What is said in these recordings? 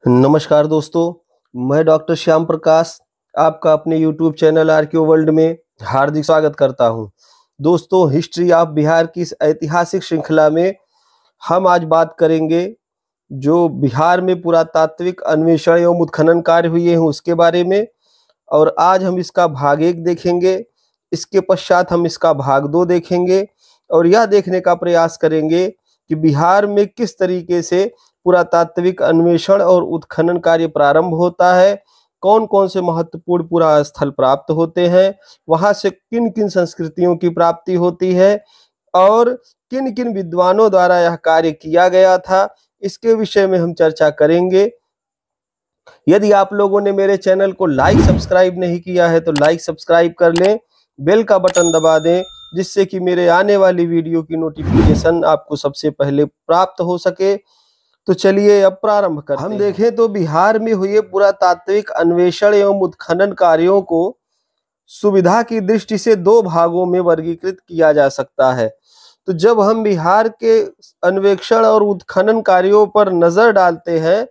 नमस्कार दोस्तों, मैं डॉक्टर श्याम प्रकाश आपका अपने YouTube चैनल आर्कियो वर्ल्ड में हार्दिक स्वागत करता हूं। दोस्तों, हिस्ट्री ऑफ बिहार की इस ऐतिहासिक श्रृंखला में हम आज बात करेंगे जो बिहार में पुरातात्विक अन्वेषण एवं उत्खनन कार्य हुए हैं उसके बारे में। और आज हम इसका भाग 1 देखेंगे, इसके पश्चात हम इसका भाग 2 देखेंगे और यह देखने का प्रयास करेंगे कि बिहार में किस तरीके से पुरातात्विक अन्वेषण और उत्खनन कार्य प्रारंभ होता है, कौन कौन से महत्वपूर्ण पुरास्थल प्राप्त होते हैं, वहां से किन किन संस्कृतियों की प्राप्ति होती है और किन किन विद्वानों द्वारा यह कार्य किया गया था, इसके विषय में हम चर्चा करेंगे। यदि आप लोगों ने मेरे चैनल को लाइक सब्सक्राइब नहीं किया है तो लाइक सब्सक्राइब कर लें, बेल का बटन दबा दें जिससे कि मेरे आने वाली वीडियो की नोटिफिकेशन आपको सबसे पहले प्राप्त हो सके। तो चलिए अब प्रारंभ करते हैं। हम देखें तो बिहार में हुए पुरातात्विक अन्वेषण एवं उत्खनन कार्यों को सुविधा की दृष्टि से 2 भागों में वर्गीकृत किया जा सकता है। तो जब हम बिहार के अन्वेषण और उत्खनन कार्यों पर नजर डालते हैं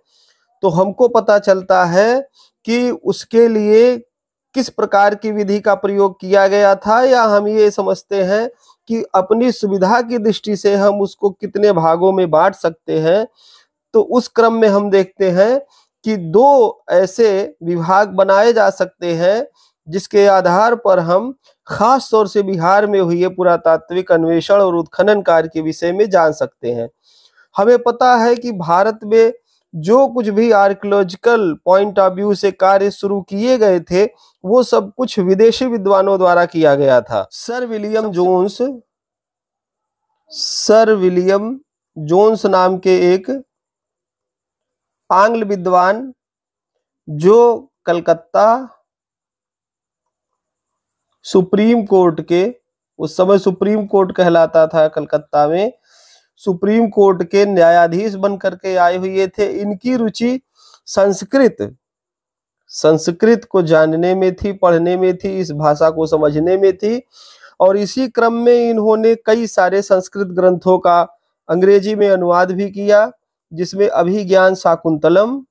तो हमको पता चलता है कि उसके लिए किस प्रकार की विधि का प्रयोग किया गया था, या हम ये समझते हैं कि अपनी सुविधा की दृष्टि से हम उसको कितने भागों में बांट सकते हैं। तो उस क्रम में हम देखते हैं कि 2 ऐसे विभाग बनाए जा सकते हैं जिसके आधार पर हम खास तौर से बिहार में हुए पुरातात्विक अन्वेषण और उत्खनन कार्य के विषय में जान सकते हैं। हमें पता है कि भारत में जो कुछ भी आर्कियोलॉजिकल पॉइंट ऑफ व्यू से कार्य शुरू किए गए थे वो सब कुछ विदेशी विद्वानों द्वारा किया गया था। सर विलियम जोन्स नाम के एक आंग्ल विद्वान जो कलकत्ता सुप्रीम कोर्ट के, उस समय सुप्रीम कोर्ट कहलाता था कलकत्ता में, सुप्रीम कोर्ट के न्यायाधीश बन करके आए हुए थे। इनकी रुचि संस्कृत को जानने में थी, पढ़ने में थी, इस भाषा को समझने में थी। और इसी क्रम में इन्होंने कई सारे संस्कृत ग्रंथों का अंग्रेजी में अनुवाद भी किया, जिसमें अभिज्ञान शाकुंतलम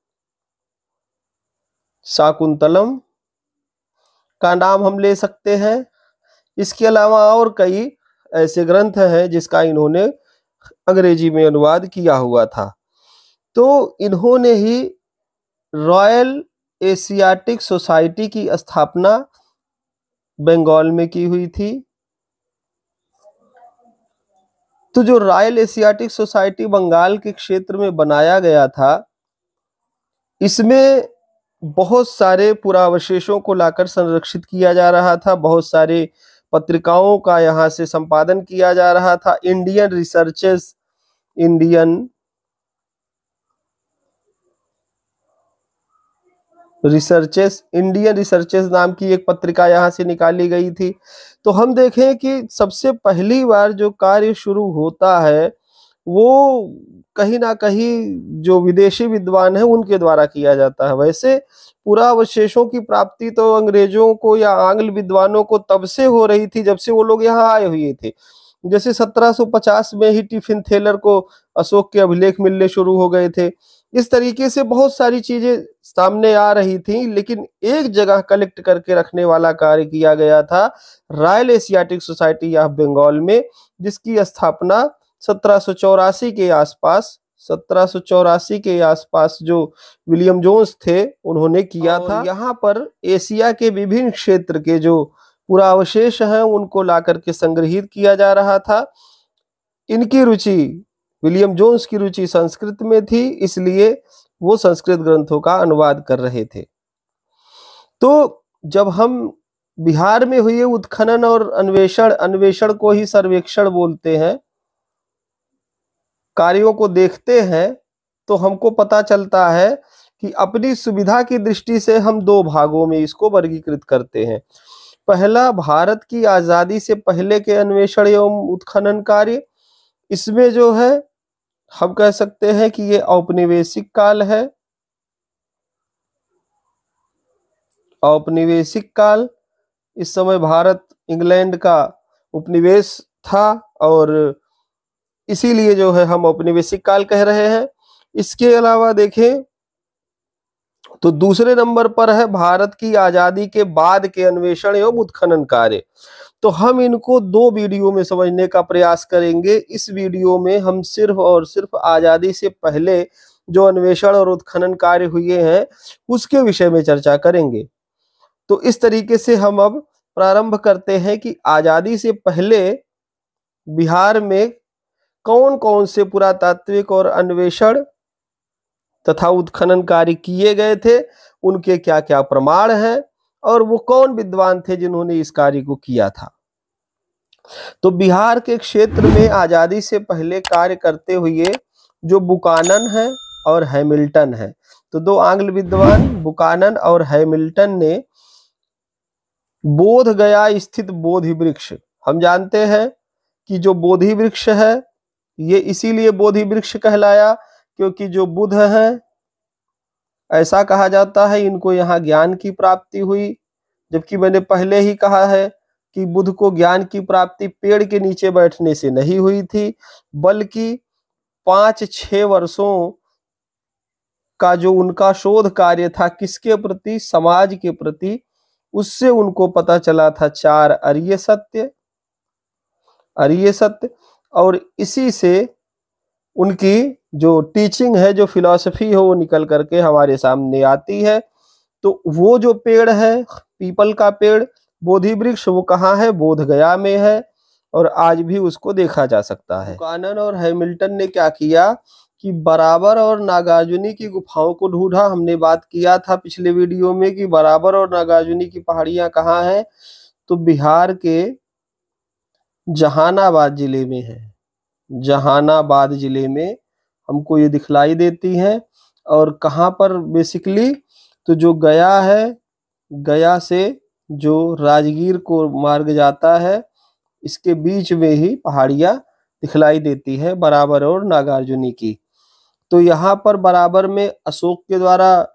का नाम हम ले सकते हैं। इसके अलावा और कई ऐसे ग्रंथ हैं जिसका इन्होंने अंग्रेजी में अनुवाद किया हुआ था। तो इन्होंने ही रॉयल एशियाटिक सोसाइटी की स्थापना बंगाल में की हुई थी। तो जो रॉयल एशियाटिक सोसाइटी बंगाल के क्षेत्र में बनाया गया था, इसमें बहुत सारे पुरावशेषों को लाकर संरक्षित किया जा रहा था, बहुत सारे पत्रिकाओं का यहाँ से संपादन किया जा रहा था। इंडियन रिसर्चेस नाम की एक पत्रिका यहाँ से निकाली गई थी। तो हम देखें कि सबसे पहली बार जो कार्य शुरू होता है वो कहीं ना कहीं जो विदेशी विद्वान है उनके द्वारा किया जाता है। वैसे पुरावशेषों की प्राप्ति तो अंग्रेजों को या आंग्ल विद्वानों को तब से हो रही थी जब से वो लोग यहाँ आए हुए थे। जैसे 1750 में ही टिफिन थेलर को अशोक के अभिलेख मिलने शुरू हो गए थे। इस तरीके से बहुत सारी चीजें सामने आ रही थी, लेकिन एक जगह कलेक्ट करके रखने वाला कार्य किया गया था Royal Asiatic Society of Bengal में, जिसकी स्थापना 1784 के आसपास जो विलियम जोन्स थे उन्होंने किया था। यहाँ पर एशिया के विभिन्न क्षेत्र के जो पुरावशेष हैं उनको ला करके संग्रहित किया जा रहा था। इनकी रुचि, विलियम जोन्स की रुचि संस्कृत में थी, इसलिए वो संस्कृत ग्रंथों का अनुवाद कर रहे थे। तो जब हम बिहार में हुए उत्खनन और अन्वेषण को ही सर्वेक्षण बोलते हैं, कार्यों को देखते हैं, तो हमको पता चलता है कि अपनी सुविधा की दृष्टि से हम 2 भागों में इसको वर्गीकृत करते हैं। पहला, भारत की आजादी से पहले के अन्वेषण एवं उत्खनन कार्य। इसमें जो है हम कह सकते हैं कि ये औपनिवेशिक काल है। औपनिवेशिक काल, इस समय भारत इंग्लैंड का उपनिवेश था और इसीलिए जो है हम औपनिवेशिक काल कह रहे हैं। इसके अलावा देखें तो दूसरे नंबर पर है भारत की आजादी के बाद के अन्वेषण एवं उत्खनन कार्य। तो हम इनको दो वीडियो में समझने का प्रयास करेंगे। इस वीडियो में हम सिर्फ और सिर्फ आजादी से पहले जो अन्वेषण और उत्खनन कार्य हुए हैं उसके विषय में चर्चा करेंगे। तो इस तरीके से हम अब प्रारंभ करते हैं कि आजादी से पहले बिहार में कौन कौन से पुरातात्विक और अन्वेषण तथा उत्खनन कार्य किए गए थे, उनके क्या क्या प्रमाण हैं और वो कौन विद्वान थे जिन्होंने इस कार्य को किया था। तो बिहार के क्षेत्र में आजादी से पहले कार्य करते हुए जो बुकानन है और हैमिल्टन है, तो दो आंग्ल विद्वान बुकानन और हैमिल्टन ने बोध गया स्थित बोधि वृक्ष, हम जानते हैं कि जो बोधि वृक्ष है ये इसीलिए बोधि वृक्ष कहलाया क्योंकि जो बुद्ध हैं, ऐसा कहा जाता है, इनको यहाँ ज्ञान की प्राप्ति हुई। जबकि मैंने पहले ही कहा है कि बुद्ध को ज्ञान की प्राप्ति पेड़ के नीचे बैठने से नहीं हुई थी, बल्कि 5-6 वर्षों का जो उनका शोध कार्य था किसके प्रति, समाज के प्रति, उससे उनको पता चला था 4 अरिय सत्य, और इसी से उनकी जो टीचिंग है, जो फिलॉसफी है, वो निकल करके हमारे सामने आती है। तो वो जो पेड़ है पीपल का पेड़, बोधि वृक्ष, वो कहाँ है, बोध गया में है और आज भी उसको देखा जा सकता है। बुकानन और हैमिल्टन ने क्या किया कि बराबर और नागार्जुनी की गुफाओं को ढूंढा। हमने बात किया था पिछले वीडियो में कि बराबर और नागार्जुनी की पहाड़ियां कहाँ हैं, तो बिहार के जहानाबाद जिले में है। जहानाबाद जिले में हमको ये दिखलाई देती हैं। और कहाँ पर बेसिकली, तो जो गया है, गया से जो राजगीर को मार्ग जाता है, इसके बीच में ही पहाड़ियां दिखलाई देती है बराबर और नागार्जुनी की। तो यहाँ पर बराबर में अशोक के द्वारा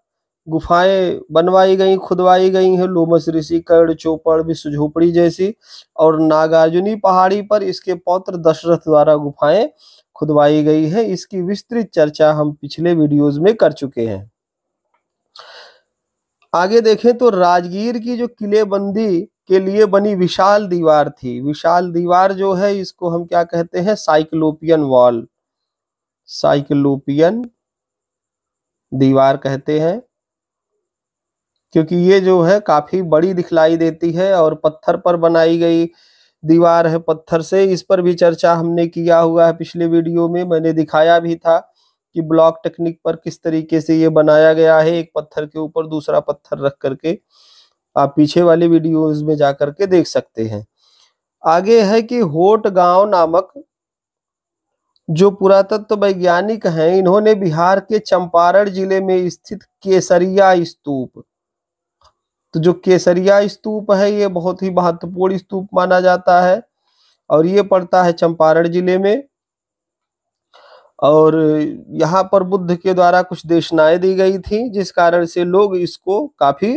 गुफाएं बनवाई गई, खुदवाई गई हैं, लोमस ऋषि, कर्ण, चौपड़, विश्व झोपड़ी जैसी। और नागार्जुनी पहाड़ी पर इसके पौत्र दशरथ द्वारा गुफाएं खुदवाई गई है। इसकी विस्तृत चर्चा हम पिछले वीडियोस में कर चुके हैं। आगे देखें तो राजगीर की जो किलेबंदी के लिए बनी विशाल दीवार थी, विशाल दीवार जो है इसको हम क्या कहते हैं, साइक्लोपियन वॉल, साइक्लोपियन दीवार कहते हैं, क्योंकि ये जो है काफी बड़ी दिखलाई देती है और पत्थर पर बनाई गई दीवार है, पत्थर से। इस पर भी चर्चा हमने किया हुआ है पिछले वीडियो में, मैंने दिखाया भी था कि ब्लॉक टेक्निक पर किस तरीके से ये बनाया गया है, एक पत्थर के ऊपर दूसरा पत्थर रख करके। आप पीछे वाले वीडियोज में जा करके देख सकते हैं। आगे है कि होट गांव नामक जो पुरातत्व वैज्ञानिक हैं, इन्होंने बिहार के चंपारण जिले में स्थित केसरिया स्तूप, तो जो केसरिया स्तूप है ये बहुत ही महत्वपूर्ण स्तूप माना जाता है और ये पड़ता है चंपारण जिले में। और यहाँ पर बुद्ध के द्वारा कुछ देशनाएं दी गई थी, जिस कारण से लोग इसको काफी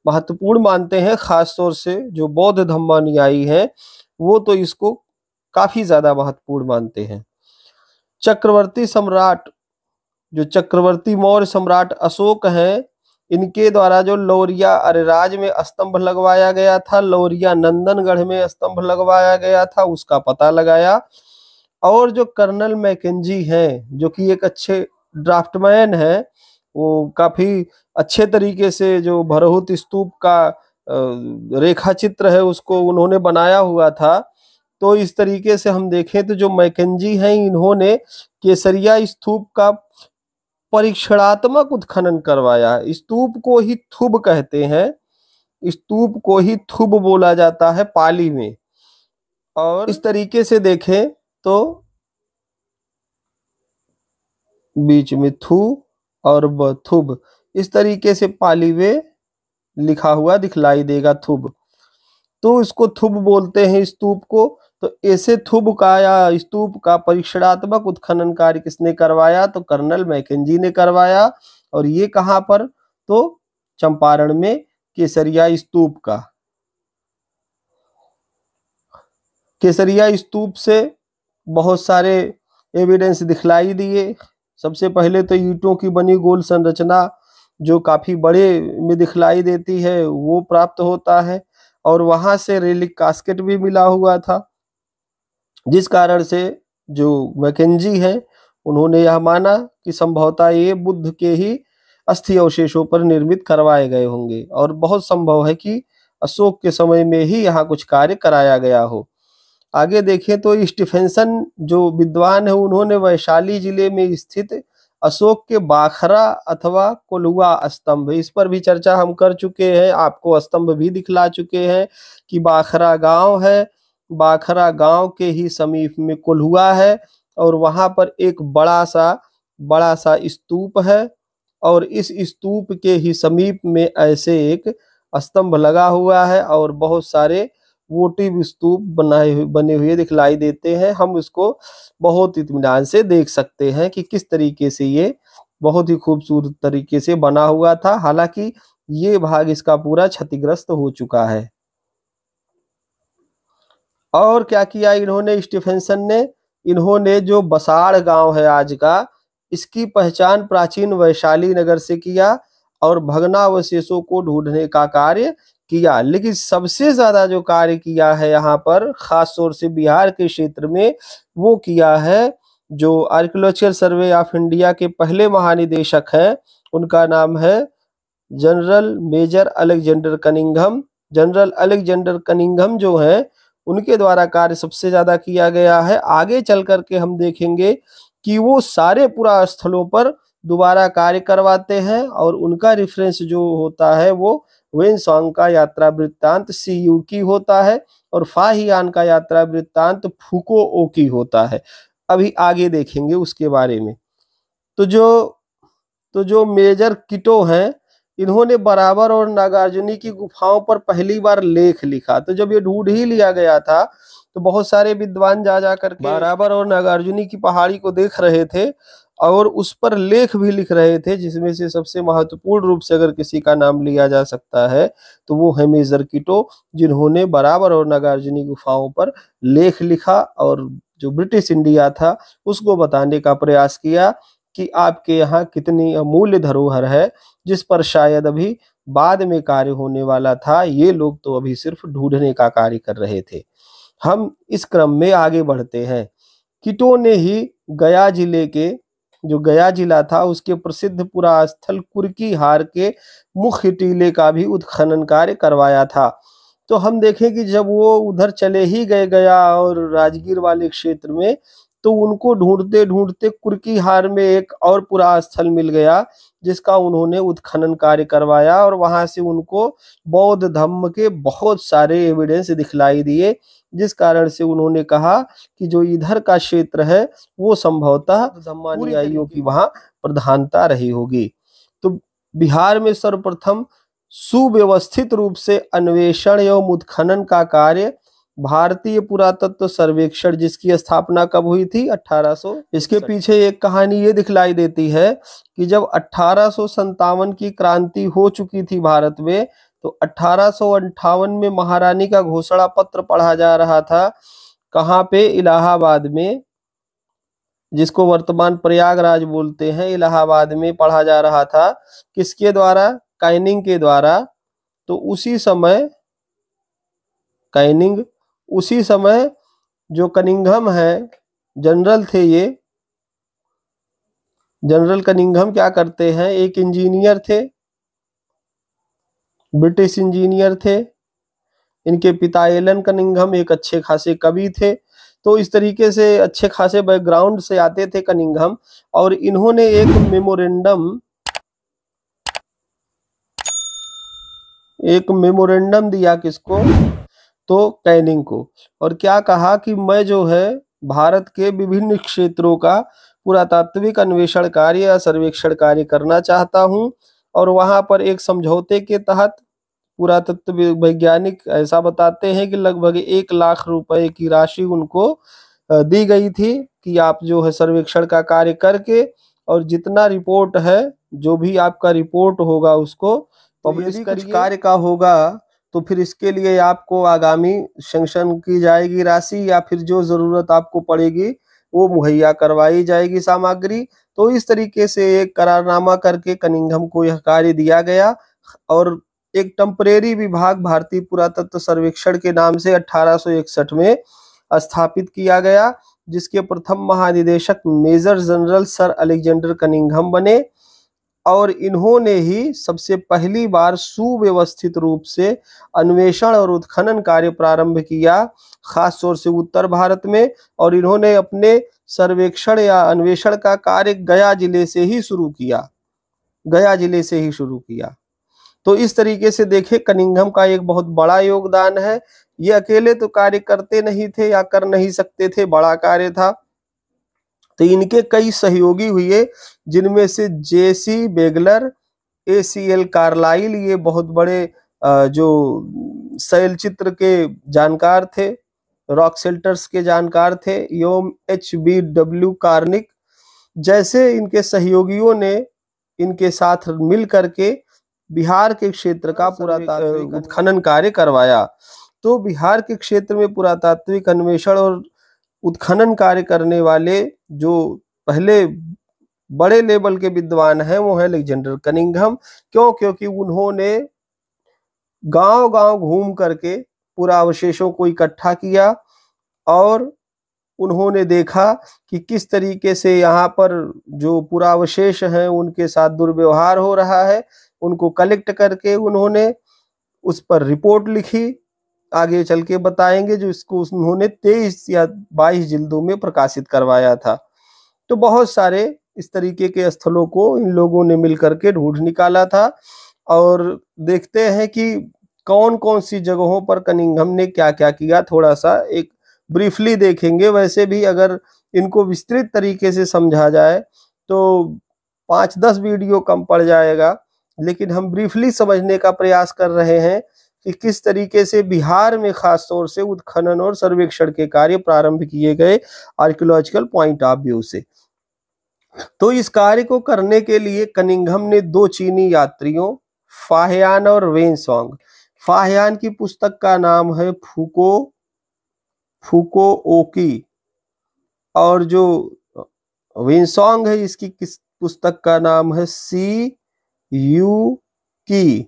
महत्वपूर्ण मानते हैं। खास तौर से जो बौद्ध धम्मानुयायी हैं वो तो इसको काफी ज्यादा महत्वपूर्ण मानते हैं। चक्रवर्ती सम्राट, जो चक्रवर्ती मौर्य सम्राट अशोक हैं, इनके द्वारा जो लौरिया अरेराज में स्तंभ लगवाया गया था, लौरिया नंदनगढ़ में स्तंभ लगवाया गया था, उसका पता लगाया। और जो कर्नल मैकेंजी हैं, जो कि एक अच्छे ड्राफ्टमैन हैं, वो काफी अच्छे तरीके से जो भरहुत स्तूप का रेखा चित्र है उसको उन्होंने बनाया हुआ था। तो इस तरीके से हम देखें तो जो मैकेंजी हैं, इन्होंने केसरिया स्तूप का परीक्षणात्मक उत्खनन करवाया। स्तूप को ही थुब कहते हैं, स्तूप को ही थुब बोला जाता है पाली में। और इस तरीके से देखें तो बीच में थु और थुब, इस तरीके से पाली में लिखा हुआ दिखलाई देगा थुब, तो इसको थुब बोलते हैं स्तूप को। तो ऐसे थुब का या स्तूप का परीक्षणात्मक उत्खनन कार्य किसने करवाया, तो कर्नल मैकेंजी ने करवाया। और ये कहां पर, तो चंपारण में केसरिया स्तूप का। केसरिया स्तूप से बहुत सारे एविडेंस दिखलाई दिए। सबसे पहले तो ईंटों की बनी गोल संरचना जो काफी बड़े में दिखलाई देती है वो प्राप्त होता है, और वहां से रेलिक कास्केट भी मिला हुआ था, जिस कारण से जो मैकेंजी है उन्होंने यह माना कि संभवतः ये बुद्ध के ही अस्थि अवशेषों पर निर्मित करवाए गए होंगे, और बहुत संभव है कि अशोक के समय में ही यहाँ कुछ कार्य कराया गया हो। आगे देखें तो स्टीफेंसन जो विद्वान है उन्होंने वैशाली जिले में स्थित अशोक के बाखरा अथवा कोल्हुआ स्तंभ, इस पर भी चर्चा हम कर चुके हैं, आपको स्तंभ भी दिखला चुके हैं कि बाखरा गांव है, बाखरा गांव के ही समीप में कोल्हुआ है, और वहां पर एक बड़ा सा स्तूप है, और इस स्तूप के ही समीप में ऐसे एक स्तंभ लगा हुआ है, और बहुत सारे वोटिव स्तूप बने हुए दिखलाई देते हैं। हम इसको बहुत इत्मीनान से देख सकते हैं कि किस तरीके से ये बहुत ही खूबसूरत तरीके से बना हुआ था, हालांकि ये भाग इसका पूरा क्षतिग्रस्त हो चुका है। और क्या किया इन्होंने स्टीफेंसन ने, इन्होंने जो बसाड़ गांव है आज का, इसकी पहचान प्राचीन वैशाली नगर से किया और भग्नावशेषों को ढूंढने का कार्य किया। लेकिन सबसे ज्यादा जो कार्य किया है यहाँ पर खास तौर से बिहार के क्षेत्र में, वो किया है जो आर्कियोलॉजिकल सर्वे ऑफ इंडिया के पहले महानिदेशक हैं, उनका नाम है General Major Alexander Cunningham. General Alexander Cunningham जो है उनके द्वारा कार्य सबसे ज्यादा किया गया है। आगे चल करके हम देखेंगे कि वो सारे पुरा स्थलों पर दोबारा कार्य करवाते हैं, और उनका रेफरेंस जो होता है वो वेनसॉन्ग का यात्रा वृत्तांत सीयूकी होता है, और फाहियान का यात्रा वृत्तांत फुकुओकी होता है। अभी आगे देखेंगे उसके बारे में। तो जो मेजर किटो हैं, इन्होंने बराबर और नागार्जुनी की गुफाओं पर पहली बार लेख लिखा। तो जब ये ढूंढ ही लिया गया था तो बहुत सारे विद्वान जा करके बराबर और नागार्जुनी की पहाड़ी को देख रहे थे और उस पर लेख भी लिख रहे थे, जिसमें से सबसे महत्वपूर्ण रूप से अगर किसी का नाम लिया जा सकता है तो वो है मेजर किटो, जिन्होंने बराबर और नागार्जुनी गुफाओं पर लेख लिखा और जो ब्रिटिश इंडिया था उसको बताने का प्रयास किया कि आपके यहाँ कितनी अमूल्य धरोहर है, जिस पर शायद अभी बाद में कार्य होने वाला था। ये लोग तो अभी सिर्फ ढूंढने का कार्य कर रहे थे। हम इस क्रम में आगे बढ़ते हैं। किटो ने ही गया जिले के, जो गया जिला था उसके प्रसिद्ध पुरास्थल कुर्की हार के मुख्य टीले का भी उत्खनन कार्य करवाया था। तो हम देखें कि जब वो उधर चले ही गए गया और राजगीर वाले क्षेत्र में, तो उनको ढूंढते ढूंढते कुर्की हार में एक और पुरा स्थल मिल गया जिसका उन्होंने उत्खनन कार्य करवाया, और वहां से उनको बौद्ध धर्म के बहुत सारे एविडेंस दिखलाई दिए, जिस कारण से उन्होंने कहा कि जो इधर का क्षेत्र है वो संभवतः धम्मानुयायियों की वहां प्रधानता रही होगी। तो बिहार में सर्वप्रथम सुव्यवस्थित रूप से अन्वेषण एवं उत्खनन का कार्य भारतीय पुरातत्व सर्वेक्षण, जिसकी स्थापना कब हुई थी 1800। इसके पीछे एक कहानी ये दिखलाई देती है कि जब 1857 की क्रांति हो चुकी थी भारत में, तो 1858 में महारानी का घोषणा पत्र पढ़ा जा रहा था। कहाँ पे? इलाहाबाद में, जिसको वर्तमान प्रयागराज बोलते हैं, इलाहाबाद में पढ़ा जा रहा था। किसके द्वारा? कैनिंग के द्वारा। तो उसी समय जो कनिंघम है, जनरल थे ये, जनरल कनिंघम क्या करते हैं, एक इंजीनियर थे, ब्रिटिश इंजीनियर थे। इनके पिता एलन कनिंघम एक अच्छे खासे कवि थे। तो इस तरीके से अच्छे खासे बैकग्राउंड से आते थे कनिंघम, और इन्होंने एक मेमोरेंडम दिया किसको? तो कैनिंग को। और क्या कहा कि मैं जो है भारत के विभिन्न क्षेत्रों का पुरातात्विक अन्वेषण कार्य या सर्वेक्षण कार्य करना चाहता हूं, और वहां पर एक समझौते के तहत पुरातत्व वैज्ञानिक ऐसा बताते हैं कि लगभग 1 लाख रुपए की राशि उनको दी गई थी कि आप जो है सर्वेक्षण का कार्य करके, और जितना रिपोर्ट है, जो भी आपका रिपोर्ट होगा उसको पब्लिश करिए। कार्य का होगा तो फिर इसके लिए आपको आगामी सैंक्शन की जाएगी राशि, या फिर जो जरूरत आपको पड़ेगी वो मुहैया करवाई जाएगी सामग्री। तो इस तरीके से एक करारनामा करके कनिंघम को यह कार्य दिया गया और एक टेम्परेरी विभाग भारतीय पुरातत्व सर्वेक्षण के नाम से 1861 में स्थापित किया गया, जिसके प्रथम महानिदेशक Major General Sir Alexander Cunningham बने और इन्होंने ही सबसे पहली बार सुव्यवस्थित रूप से अन्वेषण और उत्खनन कार्य प्रारंभ किया, खास तौर से उत्तर भारत में। और इन्होंने अपने सर्वेक्षण या अन्वेषण का कार्य गया जिले से ही शुरू किया, गया जिले से ही शुरू किया। तो इस तरीके से देखें, कनिंघम का एक बहुत बड़ा योगदान है। ये अकेले तो कार्य करते नहीं थे या कर नहीं सकते थे, बड़ा कार्य था, तो इनके कई सहयोगी हुए, जिनमें से जेसी बेगलर, एसीएल कार्लाइल, ये बहुत बड़े जो शैल चित्र के जानकार थे, रॉक शेल्टर्स के जानकार थे, एवं HBW कार्निक जैसे इनके सहयोगियों ने इनके साथ मिल करके बिहार के क्षेत्र का पुरातात्विक उत्खनन कार्य करवाया। तो बिहार के क्षेत्र में पुरातात्विक अन्वेषण और उत्खनन कार्य करने वाले जो पहले बड़े लेवल के विद्वान हैं वो है अलेक्जेंडर कनिंघम। क्यों? क्योंकि उन्होंने गांव-गांव घूम करके पुरावशेषों को इकट्ठा किया और उन्होंने देखा कि किस तरीके से यहाँ पर जो पुरावशेष हैं उनके साथ दुर्व्यवहार हो रहा है। उनको कलेक्ट करके उन्होंने उस पर रिपोर्ट लिखी, आगे चल के बताएंगे, जो इसको उन्होंने 23 या 22 जिल्दों में प्रकाशित करवाया था। तो बहुत सारे इस तरीके के स्थलों को इन लोगों ने मिलकर के ढूंढ निकाला था और देखते हैं कि कौन कौन सी जगहों पर कनिंघम ने क्या क्या किया, थोड़ा सा एक ब्रीफली देखेंगे। वैसे भी अगर इनको विस्तृत तरीके से समझा जाए तो 5-10 वीडियो कम पड़ जाएगा, लेकिन हम ब्रीफली समझने का प्रयास कर रहे हैं कि किस तरीके से बिहार में खास तौर से उत्खनन और सर्वेक्षण के कार्य प्रारंभ किए गए आर्कियोलॉजिकल पॉइंट ऑफ व्यू से। तो इस कार्य को करने के लिए कनिंघम ने 2 चीनी यात्रियों फाहियान और वेनसोंग, फाहियान की पुस्तक का नाम है फुकुओकी और जो वेनसोंग है इसकी किस पुस्तक का नाम है CUकी।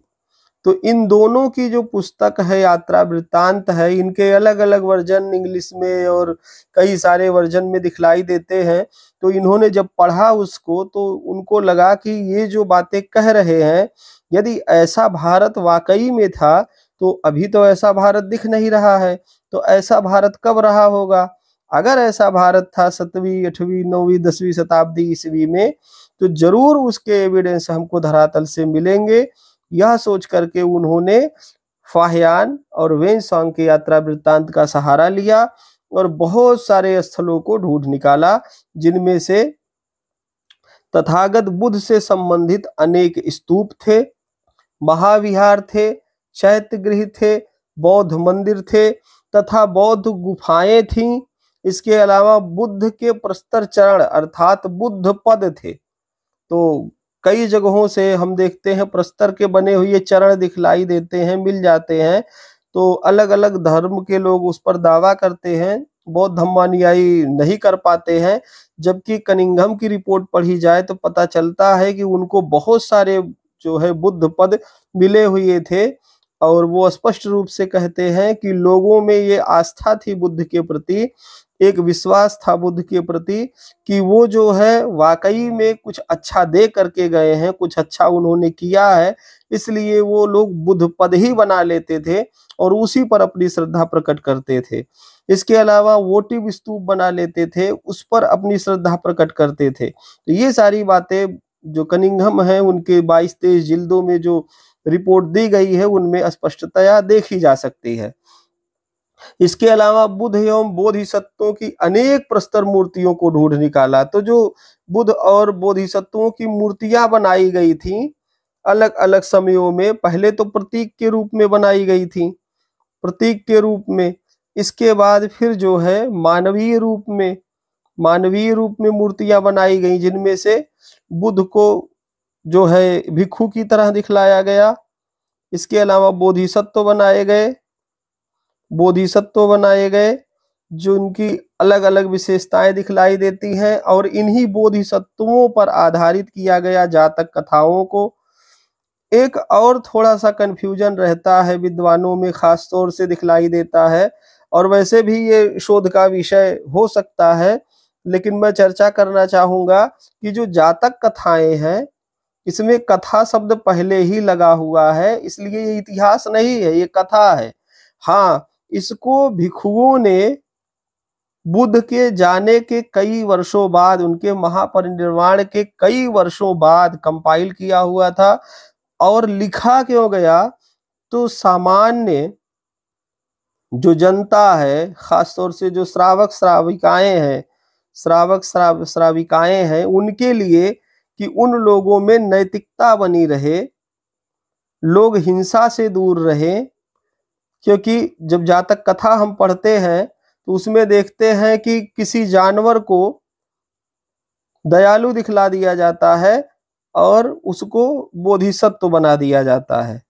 तो इन दोनों की जो पुस्तक है यात्रा वृत्तांत है, इनके अलग अलग वर्जन इंग्लिश में और कई सारे वर्जन में दिखलाई देते हैं। तो इन्होंने जब पढ़ा उसको तो उनको लगा कि ये जो बातें कह रहे हैं, यदि ऐसा भारत वाकई में था तो अभी तो ऐसा भारत दिख नहीं रहा है, तो ऐसा भारत कब रहा होगा? अगर ऐसा भारत था 7वीं 8वीं 9वीं 10वीं शताब्दी ईस्वी में, तो जरूर उसके एविडेंस हमको धरातल से मिलेंगे। यह सोच करके उन्होंने फाहियान और वेनसोंग के यात्रा वृत्तांत का सहारा लिया और बहुत सारे स्थलों को ढूंढ निकाला, जिनमें से तथागत बुद्ध से संबंधित अनेक स्तूप थे, महाविहार थे, चैत्य गृह थे, बौद्ध मंदिर थे तथा बौद्ध गुफाएं थीं। इसके अलावा बुद्ध के प्रस्तर चरण अर्थात बुद्ध पद थे। तो कई जगहों से हम देखते हैं प्रस्तर के बने हुए चरण दिखलाई देते हैं, मिल जाते हैं। तो अलग अलग धर्म के लोग उस पर दावा करते हैं, बौद्ध धम्मानुयायी नहीं कर पाते हैं। जबकि कनिंघम की रिपोर्ट पढ़ी जाए तो पता चलता है कि उनको बहुत सारे जो है बुद्ध पद मिले हुए थे और वो स्पष्ट रूप से कहते हैं कि लोगों में ये आस्था थी बुद्ध के प्रति, एक विश्वास था बुद्ध के प्रति कि वो जो है वाकई में कुछ अच्छा दे करके गए हैं, कुछ अच्छा उन्होंने किया है, इसलिए वो लोग बुद्ध पद ही बना लेते थे और उसी पर अपनी श्रद्धा प्रकट करते थे। इसके अलावा वोटिव स्तूप बना लेते थे, उस पर अपनी श्रद्धा प्रकट करते थे। तो ये सारी बातें जो कनिंघम है उनके 22-23 जिल्दों में जो रिपोर्ट दी गई है उनमें स्पष्टतया देखी जा सकती है। इसके अलावा बुद्ध एवं बोधिसत्वों की अनेक प्रस्तर मूर्तियों को ढूंढ निकाला। तो जो बुद्ध और बोधिसत्वों की मूर्तियां बनाई गई थी अलग अलग समयों में, पहले तो प्रतीक के रूप में बनाई गई थी, प्रतीक के रूप में। इसके बाद फिर जो है मानवीय रूप में मूर्तियां बनाई गई, जिनमें से बुद्ध को जो है भिक्षु की तरह दिखलाया गया। इसके अलावा बोधिसत्व बनाए गए, जो उनकी अलग अलग विशेषताएं दिखलाई देती हैं, और इन्हीं बोधिसत्वों पर आधारित किया गया जातक कथाओं को। एक और थोड़ा सा कंफ्यूजन रहता है विद्वानों में, खास तौर से दिखलाई देता है, और वैसे भी ये शोध का विषय हो सकता है, लेकिन मैं चर्चा करना चाहूंगा कि जो जातक कथाएं हैं, इसमें कथा शब्द पहले ही लगा हुआ है, इसलिए ये इतिहास नहीं है, ये कथा है। हाँ, इसको भिक्षुओं ने बुद्ध के जाने के कई वर्षों बाद, उनके महापरिनिर्वाण के कई वर्षों बाद कंपाइल किया हुआ था। और लिखा क्यों गया, तो सामान्य जो जनता है, खासतौर से जो श्रावक श्राविकाएं हैं, उनके लिए, कि उन लोगों में नैतिकता बनी रहे, लोग हिंसा से दूर रहे। क्योंकि जब जातक कथा हम पढ़ते हैं तो उसमें देखते हैं कि किसी जानवर को दयालु दिखला दिया जाता है और उसको बोधिसत्व बना दिया जाता है,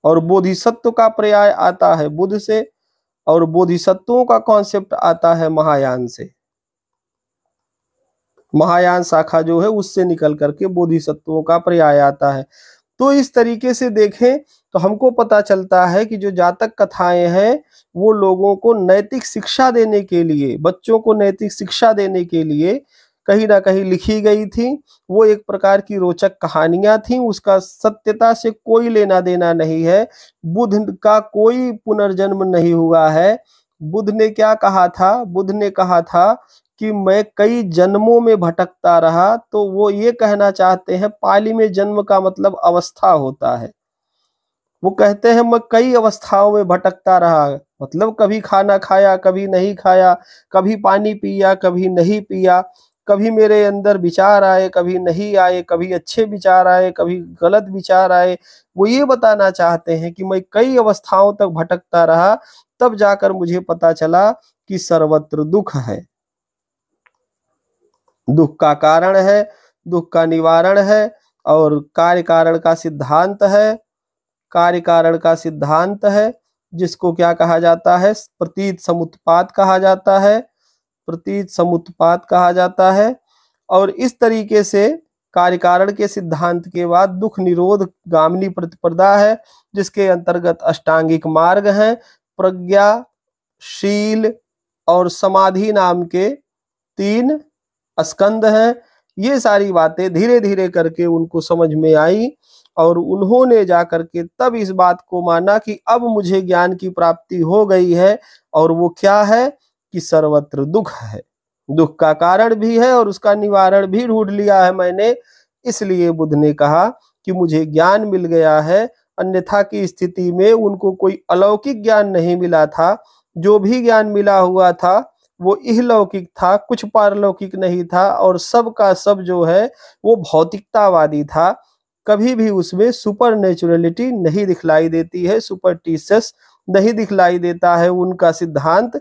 और बोधिसत्व का पर्याय आता है बुद्ध से, और बोधिसत्वों का कॉन्सेप्ट आता है महायान से। महायान शाखा जो है उससे निकल करके बोधिसत्वों का पर्याय आता है। तो इस तरीके से देखें तो हमको पता चलता है कि जो जातक कथाएं हैं वो लोगों को नैतिक शिक्षा देने के लिए, बच्चों को नैतिक शिक्षा देने के लिए कहीं ना कहीं लिखी गई थी। वो एक प्रकार की रोचक कहानियां थी, उसका सत्यता से कोई लेना देना नहीं है। बुद्ध का कोई पुनर्जन्म नहीं हुआ है। बुद्ध ने क्या कहा था, बुद्ध ने कहा था कि मैं कई जन्मों में भटकता रहा। तो वो ये कहना चाहते हैं, पाली में जन्म का मतलब अवस्था होता है। वो कहते हैं मैं कई अवस्थाओं में भटकता रहा, मतलब कभी खाना खाया, कभी नहीं खाया, कभी पानी पिया, कभी नहीं पिया, कभी मेरे अंदर विचार आए, कभी नहीं आए, कभी अच्छे विचार आए, कभी गलत विचार आए। वो ये बताना चाहते हैं कि मैं कई अवस्थाओं तक भटकता रहा, तब जाकर मुझे पता चला कि सर्वत्र दुख है, दुख का कारण है, दुख का निवारण है, और कार्य कारण का सिद्धांत है। कार्य कारण का सिद्धांत है जिसको क्या कहा जाता है, प्रतीत समुत्पाद कहा जाता है, प्रतीत समुत्पाद कहा जाता है। और इस तरीके से कार्य कारण के सिद्धांत के बाद दुख निरोध गामिनी प्रतिपदा है, जिसके अंतर्गत अष्टांगिक मार्ग हैं, प्रज्ञा, शील और समाधि नाम के 3 स्कंद हैं। ये सारी बातें धीरे धीरे करके उनको समझ में आई, और उन्होंने जाकर के तब इस बात को माना कि अब मुझे ज्ञान की प्राप्ति हो गई है। और वो क्या है कि सर्वत्र दुख है, दुख का कारण भी है और उसका निवारण भी ढूंढ लिया है मैंने। इसलिए बुद्ध ने कहा कि मुझे ज्ञान मिल गया है। अन्यथा की स्थिति में उनको कोई अलौकिक ज्ञान नहीं मिला था। जो भी ज्ञान मिला हुआ था वो इहलौकिक था, कुछ पारलौकिक नहीं था, और सब का सब जो है वो भौतिकतावादी था। कभी भी उसमें सुपर नेचुरलिटी नहीं दिखलाई देती है, सुपरस्टिशियस नहीं दिखलाई देता है उनका सिद्धांत।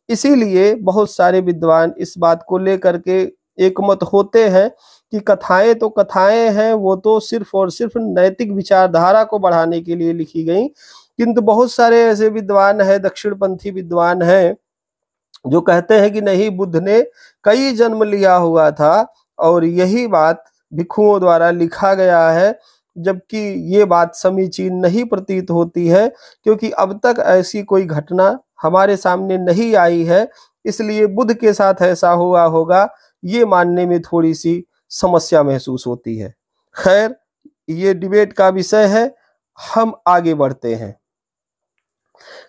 इसीलिए बहुत सारे विद्वान इस बात को लेकर के एकमत होते हैं कि कथाएं तो कथाएं हैं, वो तो सिर्फ और सिर्फ नैतिक विचारधारा को बढ़ाने के लिए लिखी गई। किंतु बहुत सारे ऐसे विद्वान हैं, दक्षिणपंथी विद्वान हैं, जो कहते हैं कि नहीं, बुद्ध ने कई जन्म लिया हुआ था और यही बात भिक्षुओं द्वारा लिखा गया है। जबकि ये बात समीचीन नहीं प्रतीत होती है, क्योंकि अब तक ऐसी कोई घटना हमारे सामने नहीं आई है। इसलिए बुद्ध के साथ ऐसा हुआ होगा, ये मानने में थोड़ी सी समस्या महसूस होती है। खैर, ये डिबेट का विषय है, हम आगे बढ़ते हैं।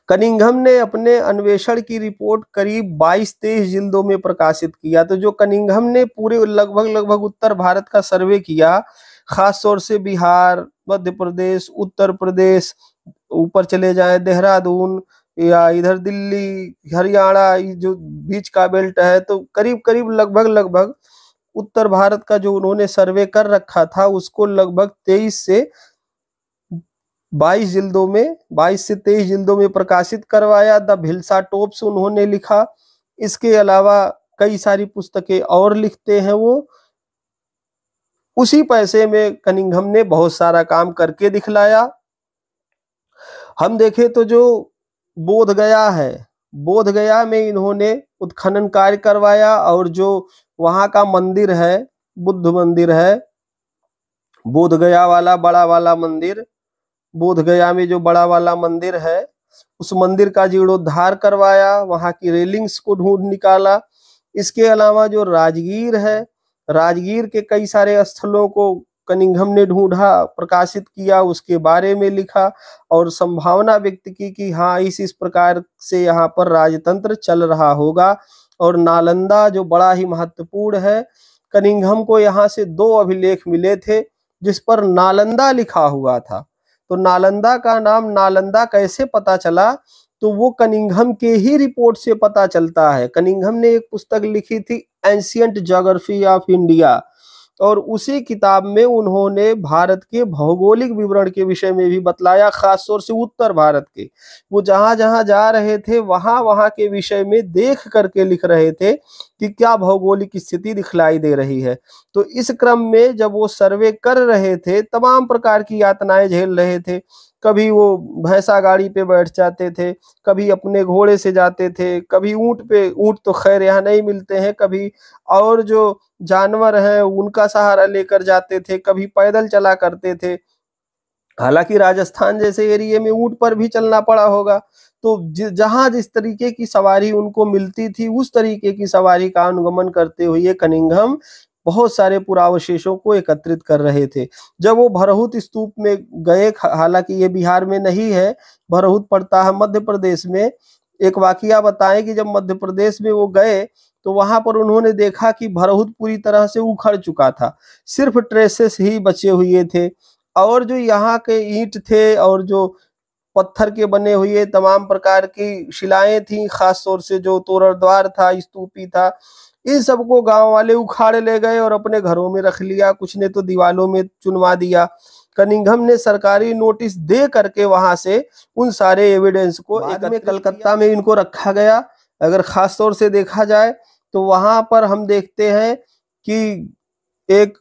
कनिंघम ने अपने अन्वेषण की रिपोर्ट करीब 22-23 जिल्दों में प्रकाशित किया। तो जो कनिंघम ने पूरे लगभग उत्तर भारत का सर्वे किया, खास तौर से बिहार, मध्य प्रदेश, उत्तर प्रदेश, ऊपर चले जाए देहरादून या इधर दिल्ली, हरियाणा, जो बीच का बेल्ट है, तो करीब करीब लगभग उत्तर भारत का जो उन्होंने सर्वे कर रखा था, उसको लगभग 23 से 22 जिल्दों में, 22 से 23 जिल्दों में प्रकाशित करवाया। द भिल्सा टॉप्स उन्होंने लिखा। इसके अलावा कई सारी पुस्तकें और लिखते हैं वो। उसी पैसे में कनिंघम ने बहुत सारा काम करके दिखलाया। हम देखें तो जो बोध गया है, बोध गया में इन्होंने उत्खनन कार्य करवाया और जो वहाँ का मंदिर है, बुद्ध मंदिर है, बोध गया वाला बड़ा वाला मंदिर, बोध गया में जो बड़ा वाला मंदिर है, उस मंदिर का जीर्णोद्धार करवाया, वहाँ की रेलिंग्स को ढूंढ निकाला। इसके अलावा जो राजगीर है, राजगीर के कई सारे स्थलों को कनिंघम ने ढूंढा, प्रकाशित किया, उसके बारे में लिखा और संभावना व्यक्त की कि हाँ इस प्रकार से यहाँ पर राजतंत्र चल रहा होगा। और नालंदा जो बड़ा ही महत्वपूर्ण है, कनिंघम को यहाँ से 2 अभिलेख मिले थे जिस पर नालंदा लिखा हुआ था। तो नालंदा का नाम नालंदा कैसे पता चला, तो वो कनिंघम के ही रिपोर्ट से पता चलता है। कनिंघम ने एक पुस्तक लिखी थी एंशिएंट ज्योग्राफी ऑफ इंडिया, और उसी किताब में उन्होंने भारत के भौगोलिक विवरण के विषय में भी बतलाया, खास तौर से उत्तर भारत के। वो जहां जहां जा रहे थे वहां वहां के विषय में देख करके लिख रहे थे कि क्या भौगोलिक स्थिति दिखलाई दे रही है। तो इस क्रम में जब वो सर्वे कर रहे थे, तमाम प्रकार की यातनाएं झेल रहे थे। कभी वो भैंसा गाड़ी पे बैठ जाते थे, कभी अपने घोड़े से जाते थे, कभी ऊंट पे, ऊंट तो खैर यहाँ नहीं मिलते हैं, कभी और जो जानवर हैं उनका सहारा लेकर जाते थे, कभी पैदल चला करते थे। हालांकि राजस्थान जैसे एरिया में ऊंट पर भी चलना पड़ा होगा। तो जहां जिस तरीके की सवारी उनको मिलती थी, उस तरीके की सवारी का अनुगमन करते हुए कनिंघम बहुत सारे पुरावशेषों को एकत्रित कर रहे थे। जब वो भरहुत स्तूप में गए, हालांकि ये बिहार में नहीं है, भरहुत पड़ता है मध्य प्रदेश में। एक वाकया बताएं कि जब मध्य प्रदेश में वो गए तो वहां पर उन्होंने देखा कि भरहुत पूरी तरह से उखड़ चुका था, सिर्फ ट्रेसेस ही बचे हुए थे। और जो यहाँ के ईंट थे और जो पत्थर के बने हुए तमाम प्रकार की शिलाएं थी, खास तौर से जो तोरण द्वार था, स्तूपी था, इन सबको गांव वाले उखाड़ ले गए और अपने घरों में रख लिया, कुछ ने तो दीवालों में चुनवा दिया। कनिंघम ने सरकारी नोटिस दे करके वहां से उन सारे एविडेंस को, बाद में कलकत्ता में इनको रखा गया। अगर खास तौर से देखा जाए तो वहां पर हम देखते हैं कि एक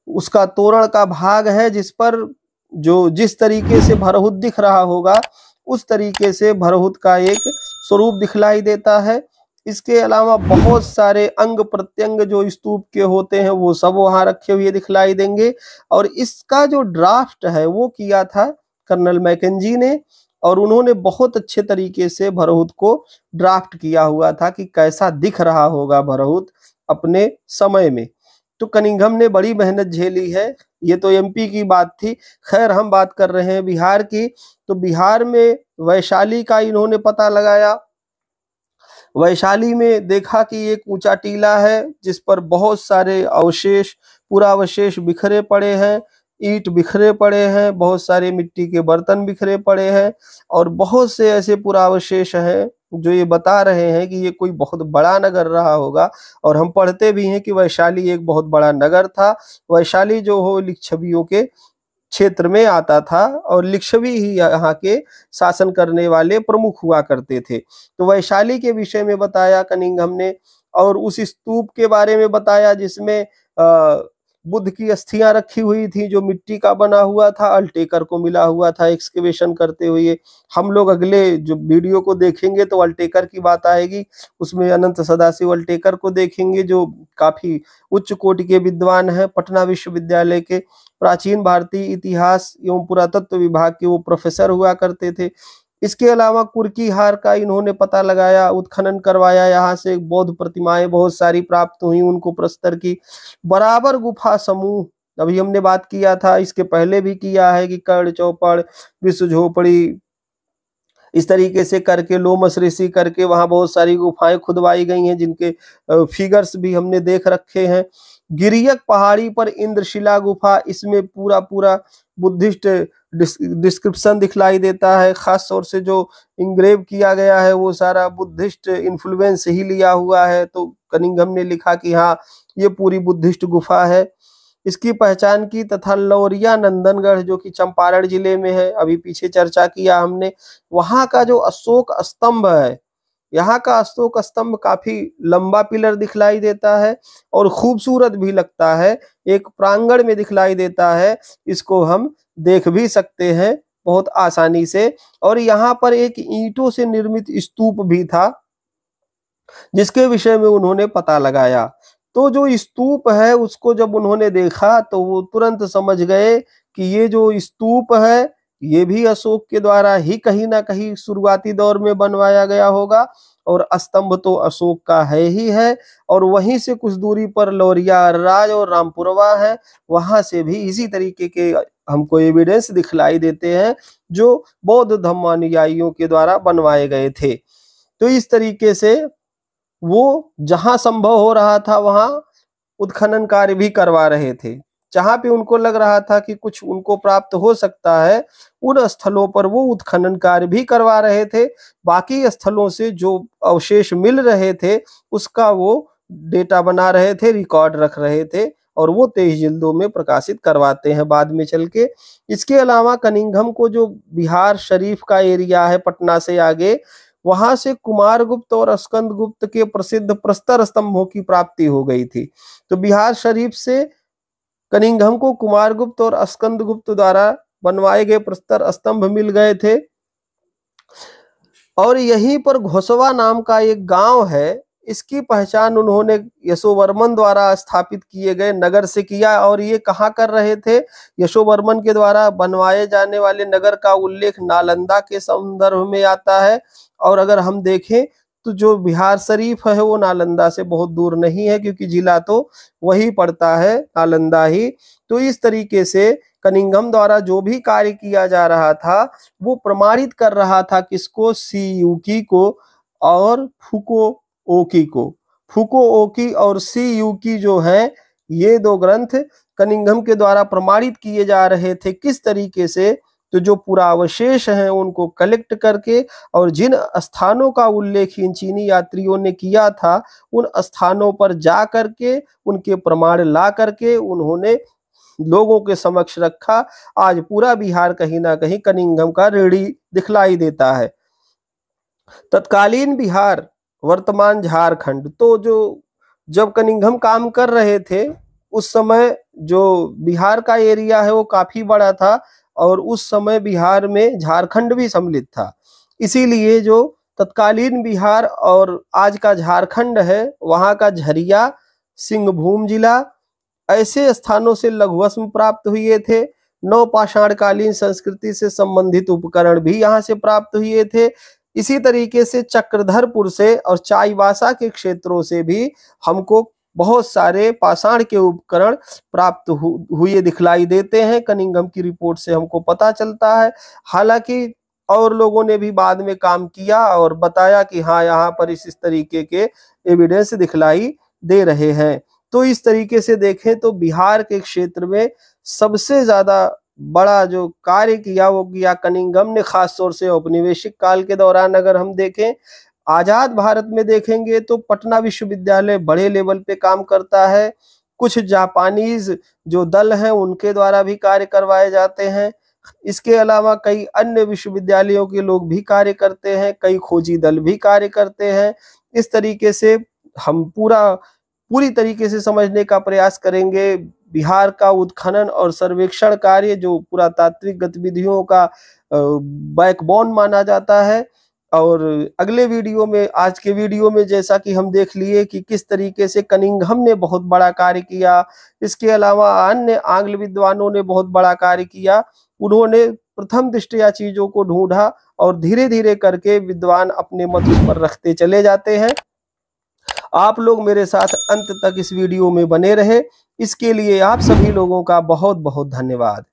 उसका तोरण का भाग है जिस पर जो जिस तरीके से भरहुत दिख रहा होगा उस तरीके से भरहुत का एक स्वरूप दिखलाई देता है। इसके अलावा बहुत सारे अंग प्रत्यंग जो स्तूप के होते हैं वो सब वहां रखे हुए दिखलाई देंगे। और इसका जो ड्राफ्ट है वो किया था कर्नल मैकेंजी ने, और उन्होंने बहुत अच्छे तरीके से भरहुत को ड्राफ्ट किया हुआ था कि कैसा दिख रहा होगा भरहुत अपने समय में। तो कनिंघम ने बड़ी मेहनत झेली है। ये तो एमपी की बात थी, खैर हम बात कर रहे हैं बिहार की। तो बिहार में वैशाली का इन्होंने पता लगाया। वैशाली में देखा कि एक ऊंचा टीला है जिस पर बहुत सारे अवशेष, पुरावशेष बिखरे पड़े हैं, ईंट बिखरे पड़े हैं, बहुत सारे मिट्टी के बर्तन बिखरे पड़े हैं, और बहुत से ऐसे पुरावशेष हैं जो ये बता रहे हैं कि ये कोई बहुत बड़ा नगर रहा होगा। और हम पढ़ते भी हैं कि वैशाली एक बहुत बड़ा नगर था। वैशाली जो हो लिच्छवियों के क्षेत्र में आता था और लिच्छवी ही यहाँ के शासन करने वाले प्रमुख हुआ करते थे। तो वैशाली के विषय में बताया कनिंघम ने, और उस स्तूप के बारे में बताया जिसमें बुद्ध की अस्थियां रखी हुई थी, जो मिट्टी का बना हुआ था, अल्टेकर को मिला हुआ था एक्सकेवेशन करते हुए। हम लोग अगले जो वीडियो को देखेंगे तो अल्टेकर की बात आएगी, उसमें अनंत सदाशिव अल्टेकर को देखेंगे जो काफी उच्च कोटि के विद्वान हैं, पटना विश्वविद्यालय के प्राचीन भारतीय इतिहास एवं पुरातत्व विभाग के वो प्रोफेसर हुआ करते थे। इसके अलावा कुर्की हार का इन्होंने पता लगाया, उत्खनन करवाया, यहाँ से बौद्ध प्रतिमाएं बहुत सारी प्राप्त हुई उनको प्रस्तर की। बराबर गुफा समूह, अभी हमने बात किया था, इसके पहले भी किया है कि कर्ण चौपड़, विश्व झोपड़ी, इस तरीके से करके लोमस ऋषि करके वहां बहुत सारी गुफाएं खुदवाई गई हैं जिनके फिगर्स भी हमने देख रखे हैं। गिरियक पहाड़ी पर इंद्रशिला गुफा, इसमें पूरा पूरा बुद्धिस्ट डिस्क्रिप्शन दिखलाई देता है, खास तौर से जो इंग्रेव किया गया है वो सारा बुद्धिस्ट इन्फ्लुएंस ही लिया हुआ है। तो कनिंघम ने लिखा कि हाँ ये पूरी बुद्धिस्ट गुफा है। इसकी पहचान की तथा लौरिया नंदनगढ़ जो कि चंपारण जिले में है, अभी पीछे चर्चा किया हमने, वहां का जो अशोक स्तंभ है, यहाँ का अशोक स्तंभ काफी लंबा पिलर दिखलाई देता है और खूबसूरत भी लगता है, एक प्रांगण में दिखलाई देता है। इसको हम देख भी सकते हैं बहुत आसानी से। और यहाँ पर एक ईंटों से निर्मित स्तूप भी था जिसके विषय में उन्होंने पता लगाया। तो जो स्तूप है उसको जब उन्होंने देखा तो वो तुरंत समझ गए कि ये जो स्तूप है ये भी अशोक के द्वारा ही कहीं ना कहीं शुरुआती दौर में बनवाया गया होगा, और स्तंभ तो अशोक का है ही है। और वहीं से कुछ दूरी पर लौरिया राज और रामपुरवा है, वहां से भी इसी तरीके के हमको एविडेंस दिखलाई देते हैं जो बौद्ध धम्मानुयायियों के द्वारा बनवाए गए थे। तो इस तरीके से वो जहां संभव हो रहा था वहां उत्खनन कार्य भी करवा रहे थे। जहां पे उनको लग रहा था कि कुछ उनको प्राप्त हो सकता है, उन स्थलों पर वो उत्खनन कार्य भी करवा रहे थे। बाकी स्थलों से जो अवशेष मिल रहे थे उसका वो डेटा बना रहे थे, रिकॉर्ड रख रहे थे, और वो 23 जिल्दों में प्रकाशित करवाते हैं बाद में चल के। इसके अलावा कनिंघम को जो बिहार शरीफ का एरिया है पटना से आगे, वहां से कुमारगुप्त और स्कंदगुप्त के प्रसिद्ध प्रस्तर स्तंभों की प्राप्ति हो गई थी। तो बिहार शरीफ से कनिंघम को कुमारगुप्त और स्कंदगुप्त द्वारा बनवाए गए प्रस्तर स्तंभ मिल गए थे। और यहीं पर घोसवा नाम का एक गांव है, इसकी पहचान उन्होंने यशोवर्मन द्वारा स्थापित किए गए नगर से किया। और ये कहाँ कर रहे थे? यशोवर्मन के द्वारा बनवाए जाने वाले नगर का उल्लेख नालंदा के संदर्भ में आता है। और अगर हम देखें तो जो बिहार शरीफ है वो नालंदा से बहुत दूर नहीं है, क्योंकि जिला तो वही पड़ता है, नालंदा ही। तो इस तरीके से कनिंघम द्वारा जो भी कार्य किया जा रहा था वो प्रमाणित कर रहा था किसको? सीयूकी को और फुकुओकी को। फुकुओकी और सीयूकी जो है ये दो ग्रंथ कनिंघम के द्वारा प्रमाणित किए जा रहे थे। किस तरीके से? तो जो पुरावशेष हैं उनको कलेक्ट करके, और जिन स्थानों का उल्लेख इन चीनी यात्रियों ने किया था उन स्थानों पर जा करके उनके प्रमाण ला करके उन्होंने लोगों के समक्ष रखा। आज पूरा बिहार कहीं ना कहीं कनिंघम का रेडी दिखलाई देता है। तत्कालीन बिहार वर्तमान झारखंड, तो जो जब कनिंघम काम कर रहे थे उस समय जो बिहार का एरिया है वो काफी बड़ा था, और उस समय बिहार में झारखंड भी सम्मिलित था। इसीलिए जो तत्कालीन बिहार और आज का झारखंड है वहां का झरिया, सिंहभूम जिला, ऐसे स्थानों से लघुभस्म प्राप्त हुए थे। नवपाषाणकालीन संस्कृति से संबंधित उपकरण भी यहाँ से प्राप्त हुए थे। इसी तरीके से चक्रधरपुर से और चाईबासा के क्षेत्रों से भी हमको बहुत सारे पाषाण के उपकरण प्राप्त हुए दिखलाई देते हैं। कनिंघम की रिपोर्ट से हमको पता चलता है। हालांकि और लोगों ने भी बाद में काम किया और बताया कि हाँ यहाँ पर इस तरीके के एविडेंस दिखलाई दे रहे हैं। तो इस तरीके से देखें तो बिहार के क्षेत्र में सबसे ज्यादा बड़ा जो कार्य किया वो किया कनिंघम ने, खास तौर से औपनिवेशिक काल के दौरान। अगर हम देखें आजाद भारत में देखेंगे तो पटना विश्वविद्यालय बड़े लेवल पे काम करता है। कुछ जापानीज जो दल हैं उनके द्वारा भी कार्य करवाए जाते हैं। इसके अलावा कई अन्य विश्वविद्यालयों के लोग भी कार्य करते हैं, कई खोजी दल भी कार्य करते हैं। इस तरीके से हम पूरी तरीके से समझने का प्रयास करेंगे बिहार का उत्खनन और सर्वेक्षण कार्य, जो पुरातात्विक गतिविधियों का बैकबोन माना जाता है। और अगले वीडियो में, आज के वीडियो में जैसा कि हम देख लिए कि किस तरीके से कनिंघम ने बहुत बड़ा कार्य किया, इसके अलावा अन्य आंग्ल विद्वानों ने बहुत बड़ा कार्य किया। उन्होंने प्रथम दृष्टया चीजों को ढूंढा और धीरे धीरे करके विद्वान अपने मत उस पर रखते चले जाते हैं। आप लोग मेरे साथ अंत तक इस वीडियो में बने रहे, इसके लिए आप सभी लोगों का बहुत बहुत धन्यवाद।